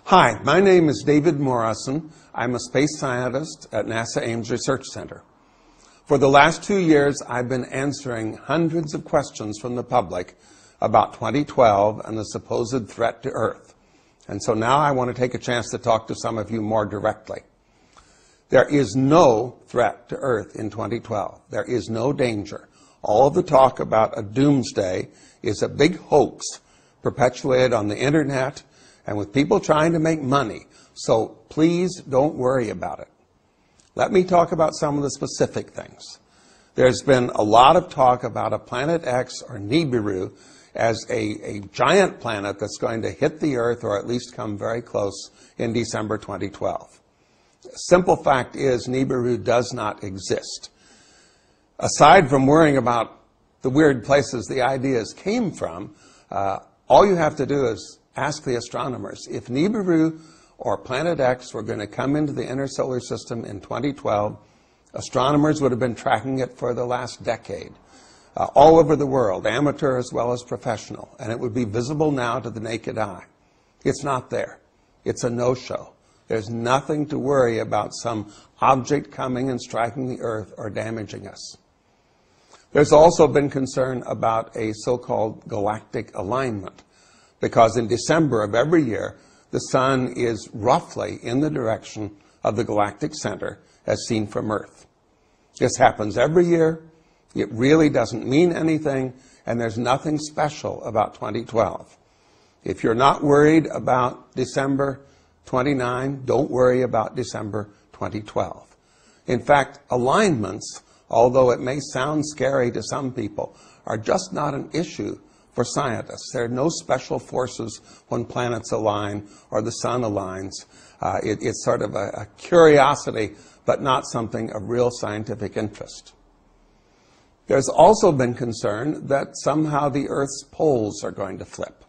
Hi, my name is David Morrison. I'm a space scientist at NASA Ames Research Center. For the last 2 years, I've been answering hundreds of questions from the public about 2012 and the supposed threat to Earth. And so now I want to take a chance to talk to some of you more directly. There is no threat to Earth in 2012. There is no danger. All of the talk about a doomsday is a big hoax perpetuated on the internet and with people trying to make money. So please don't worry about it. Let me talk about some of the specific things. There's been a lot of talk about a Planet X or Nibiru as a giant planet that's going to hit the Earth or at least come very close in December 2012. Simple fact is Nibiru does not exist. Aside from worrying about the weird places the ideas came from, all you have to do is ask the astronomers. If Nibiru or Planet X were going to come into the inner solar system in 2012, astronomers would have been tracking it for the last decade, all over the world, amateur as well as professional, and it would be visible now to the naked eye. It's not there. It's a no-show. There's nothing to worry about some object coming and striking the Earth or damaging us. There's also been concern about a so-called galactic alignment, because in December of every year, the sun is roughly in the direction of the galactic center as seen from Earth. This happens every year. It really doesn't mean anything, and there's nothing special about 2012. If you're not worried about December 29, don't worry about December 2012. In fact, alignments, although it may sound scary to some people, are just not an issue for scientists. There are no special forces when planets align or the sun aligns. It's sort of a curiosity, but not something of real scientific interest. There's also been concern that somehow the Earth's poles are going to flip.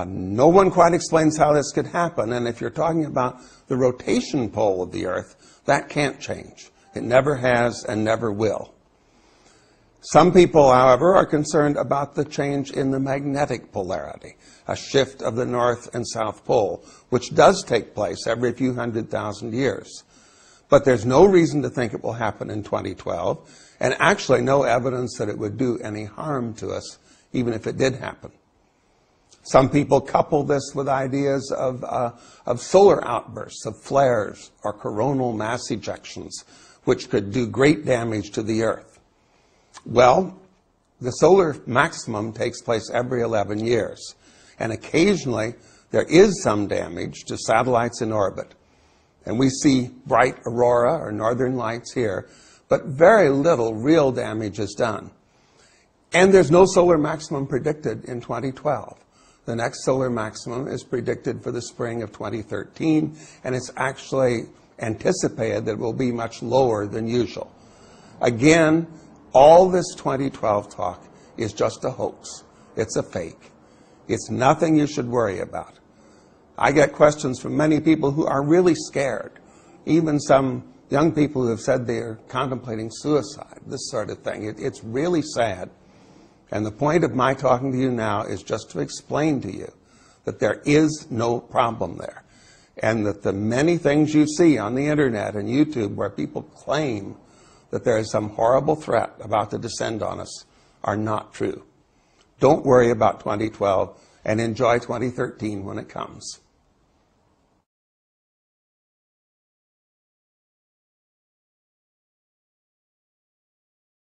No one quite explains how this could happen, and if you're talking about the rotation pole of the Earth, that can't change. It never has and never will. Some people, however, are concerned about the change in the magnetic polarity, a shift of the North and South Pole, which does take place every few 100,000 years. But there's no reason to think it will happen in 2012, and actually no evidence that it would do any harm to us, even if it did happen. Some people couple this with ideas of solar outbursts, of flares, or coronal mass ejections, which could do great damage to the Earth. Well, the solar maximum takes place every 11 years, and occasionally there is some damage to satellites in orbit. And we see bright aurora or northern lights here, but very little real damage is done. And there's no solar maximum predicted in 2012. The next solar maximum is predicted for the spring of 2013, and it's actually anticipated that it will be much lower than usual. Again, all this 2012 talk is just a hoax. It's a fake. It's nothing you should worry about. I get questions from many people who are really scared, even some young people who have said they are contemplating suicide, this sort of thing. It's really sad. And the point of my talking to you now is just to explain to you that there is no problem there, and that the many things you see on the internet and YouTube where people claim that there is some horrible threat about to descend on us are not true. Don't worry about 2012 and enjoy 2013 when it comes.